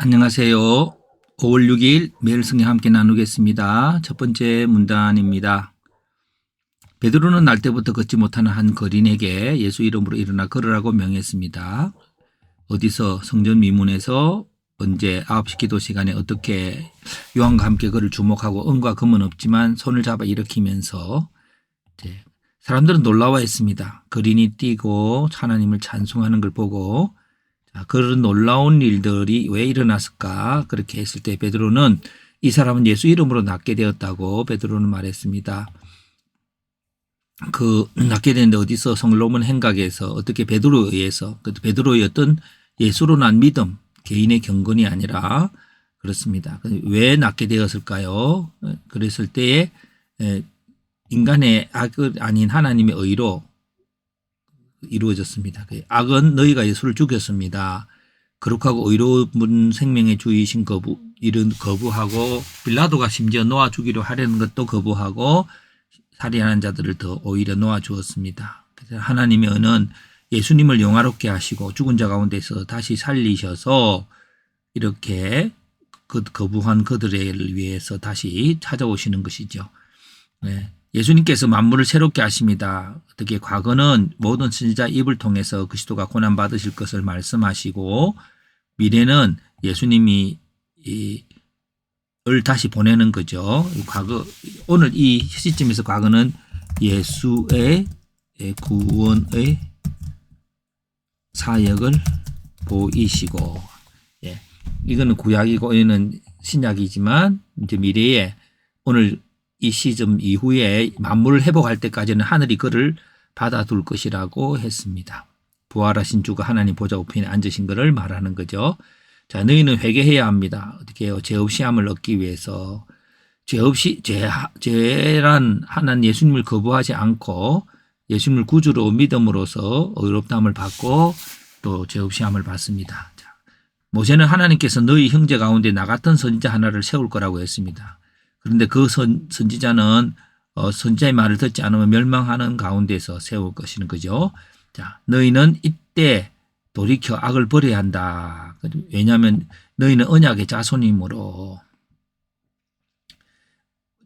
안녕하세요. 5월 6일 매일 성경 함께 나누겠습니다. 첫 번째 문단입니다. 베드로는 날 때부터 걷지 못하는 한 거린에게 예수 이름으로 일어나 걸으라고 명했습니다. 어디서? 성전 미문에서. 언제? 9시 기도 시간에. 어떻게? 요한과 함께 그를 주목하고 은과 금은 없지만 손을 잡아 일으키면서 사람들은 놀라워했습니다. 거린이 뛰고 하나님을 찬송하는 걸 보고 그런 놀라운 일들이 왜 일어났을까? 그렇게 했을 때 베드로는 이 사람은 예수 이름으로 낫게 되었다고 베드로는 말했습니다. 낫게 되는데 어디서? 성로몬 행각에서. 어떻게? 베드로에 의해서. 베드로의 어떤 예수로 난 믿음, 개인의 경건이 아니라 그렇습니다. 왜 낫게 되었을까요? 그랬을 때에 인간의 악을 아닌 하나님의 의로 이루어졌습니다. 악은 너희가 예수를 죽였습니다. 거룩하고 의로운 생명의 주이신 이런 거부하고 빌라도가 심지어 놓아 주기로 하려는 것도 거부하고 살인하는 자들을 더 오히려 놓아 주었습니다. 그래서 하나님의 은은 예수님을 영화롭게 하시고 죽은 자 가운데서 다시 살리셔서 이렇게 거부한 그들을 위해서 다시 찾아오시는 것이죠. 네. 예수님께서 만물을 새롭게 하십니다. 어떻게? 과거는 모든 선지자 입을 통해서 그리스도가 고난 받으실 것을 말씀하시고 미래는 예수님이 을 다시 보내는 거죠. 과거, 오늘 이 시점에서 과거는 예수의 구원의 사역을 보이시고, 이거는 구약이고 이는 신약이지만 이제 미래에 오늘 이 시점 이후에 만물을 회복할 때까지는 하늘이 그를 받아둘 것이라고 했습니다. 부활하신 주가 하나님 보좌 우편에 앉으신 것을 말하는 거죠. 자, 너희는 회개해야 합니다. 어떻게 해요? 죄 없이 함을 얻기 위해서. 죄란 하나님 예수님을 거부하지 않고 예수님을 구주로 믿음으로써 의롭다함을 받고 또 죄 없이 함을 받습니다. 자, 모세는 하나님께서 너희 형제 가운데 나 같은 선지자 하나를 세울 거라고 했습니다. 그런데 그 선지자는 선지자의 말을 듣지 않으면 멸망하는 가운데서 세울 것이는 거죠. 자, 너희는 이때 돌이켜 악을 버려야 한다. 왜냐하면 너희는 언약의 자손이므로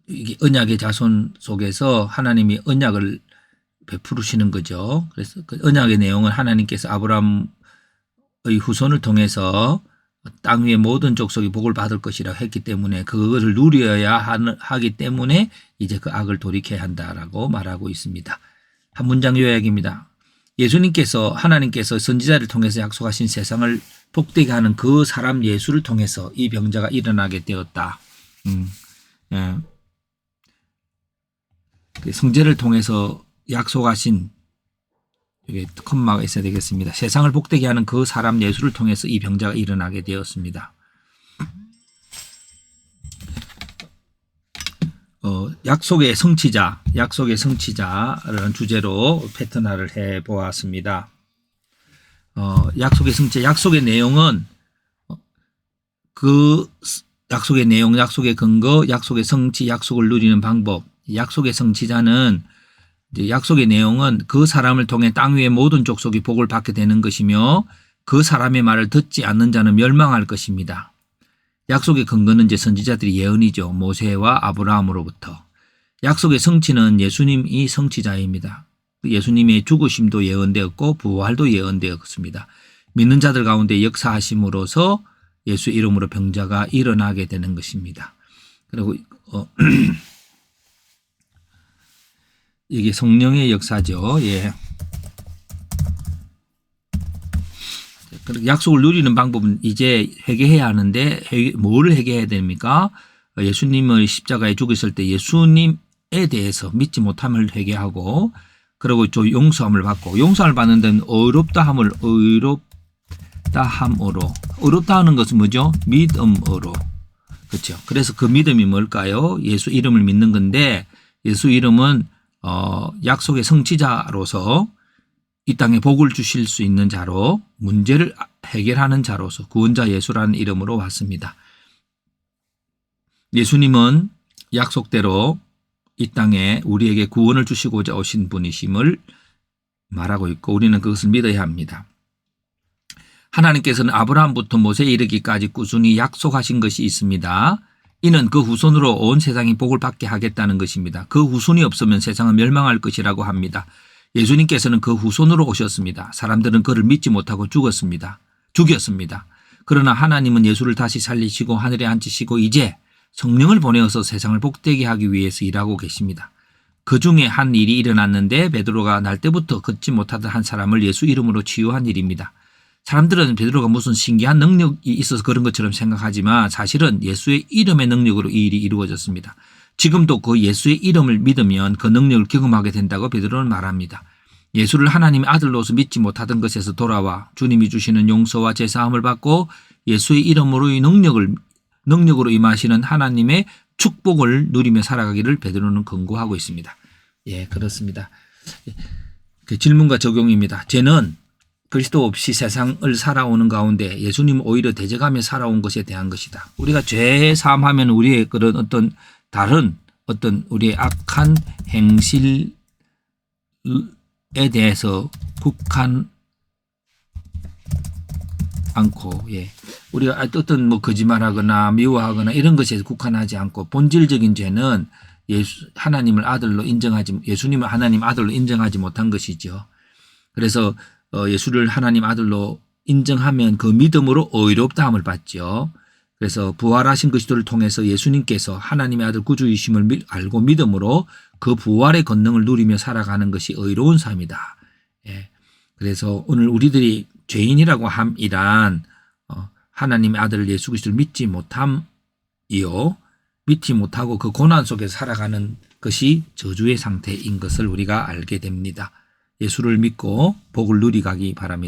이게 언약의 자손 속에서 하나님이 언약을 베푸시는 거죠. 그래서 그 언약의 내용은 하나님께서 아브라함의 후손을 통해서 땅 위의 모든 족속이 복을 받을 것이라 했기 때문에 그것을 누려야 하기 때문에 이제 그 악을 돌이켜야 한다라고 말하고 있습니다. 한 문장 요약입니다. 예수님께서 하나님께서 선지자를 통해서 약속하신 세상을 복되게 하는 그 사람 예수를 통해서 이 병자가 일어나게 되었다. 성제를 통해서 약속하신, 여기 콤마가 있어야 되겠습니다. 세상을 복되게 하는 그 사람 예수를 통해서 이 병자가 일어나게 되었습니다. 약속의 성취자라는 주제로 패턴화를 해보았습니다. 약속의 성취자, 약속의 내용은 그 약속의 내용, 약속의 근거, 약속의 성취, 약속을 누리는 방법. 약속의 성취자는 약속의 내용은 그 사람을 통해 땅 위의 모든 족속이 복을 받게 되는 것이며 그 사람의 말을 듣지 않는 자는 멸망할 것입니다. 약속의 근거는 이제 선지자들의 예언이죠. 모세와 아브라함으로부터. 약속의 성취는 예수님이 성취자입니다. 예수님의 죽으심도 예언되었고 부활도 예언되었습니다. 믿는 자들 가운데 역사하심으로써 예수 이름으로 병자가 일어나게 되는 것입니다. 그리고 이게 성령의 역사죠. 예. 약속을 누리는 방법은 이제 회개해야 하는데 뭘 회개해야 됩니까? 예수님의 십자가에 죽으실 때 예수님에 대해서 믿지 못함을 회개하고 그리고 또 용서함을 받고 용서함을 받는 데는 의롭다 하는 것은 뭐죠? 믿음으로. 그렇죠. 그래서 그 믿음이 뭘까요? 예수 이름을 믿는 건데 예수 이름은 약속의 성취자로서 이 땅에 복을 주실 수 있는 자로 문제를 해결하는 자로서 구원자 예수라는 이름으로 왔습니다. 예수님은 약속대로 이 땅에 우리에게 구원을 주시고자 오신 분이심을 말하고 있고 우리는 그것을 믿어야 합니다. 하나님께서는 아브라함부터 모세에 이르기까지 꾸준히 약속하신 것이 있습니다. 이는 그 후손으로 온 세상이 복을 받게 하겠다는 것입니다. 그 후손이 없으면 세상은 멸망할 것이라고 합니다. 예수님께서는 그 후손으로 오셨습니다. 사람들은 그를 믿지 못하고 죽였습니다. 그러나 하나님은 예수를 다시 살리시고 하늘에 앉히시고 이제 성령을 보내어서 세상을 복되게 하기 위해서 일하고 계십니다. 그 중에 한 일이 일어났는데 베드로가 날 때부터 걷지 못하던 한 사람을 예수 이름으로 치유한 일입니다. 사람들은 베드로가 무슨 신기한 능력이 있어서 그런 것처럼 생각하지만 사실은 예수의 이름의 능력으로 이 일이 이루어졌습니다. 지금도 그 예수의 이름을 믿으면 그 능력을 경험하게 된다고 베드로는 말합니다. 예수를 하나님의 아들로서 믿지 못하던 것에서 돌아와 주님이 주시는 용서와 제사함을 받고 예수의 이름으로의 능력으로 임하시는 하나님의 축복을 누리며 살아가기를 베드로는 권고하고 있습니다. 예, 그렇습니다. 그 질문과 적용입니다. 죄는 그리스도 없이 세상을 살아오는 가운데 예수님은 오히려 대적하며 살아온 것에 대한 것이다. 우리가 죄 사함하면 우리의 그런 어떤 다른 어떤 우리의 악한 행실에 대해서 국한 않고, 예. 우리가 어떤 뭐 거짓말하거나 미워하거나 이런 것에 국한하지 않고 본질적인 죄는 예수님을 하나님 아들로 인정하지 못한 것이죠. 그래서 예수를 하나님 아들로 인정하면 그 믿음으로 의롭다함을 받죠. 그래서 부활하신 그리스도를 통해서 예수님께서 하나님의 아들 구주이심을 알고 믿음으로 그 부활의 권능을 누리며 살아가는 것이 의로운 삶이다. 예. 그래서 오늘 우리들이 죄인이라고 함이란 하나님의 아들 예수 그리스도를 믿지 못함이요. 믿지 못하고 그 고난 속에서 살아가는 것이 저주의 상태인 것을 우리가 알게 됩니다. 예수를 믿고 복을 누리가기 바랍니다.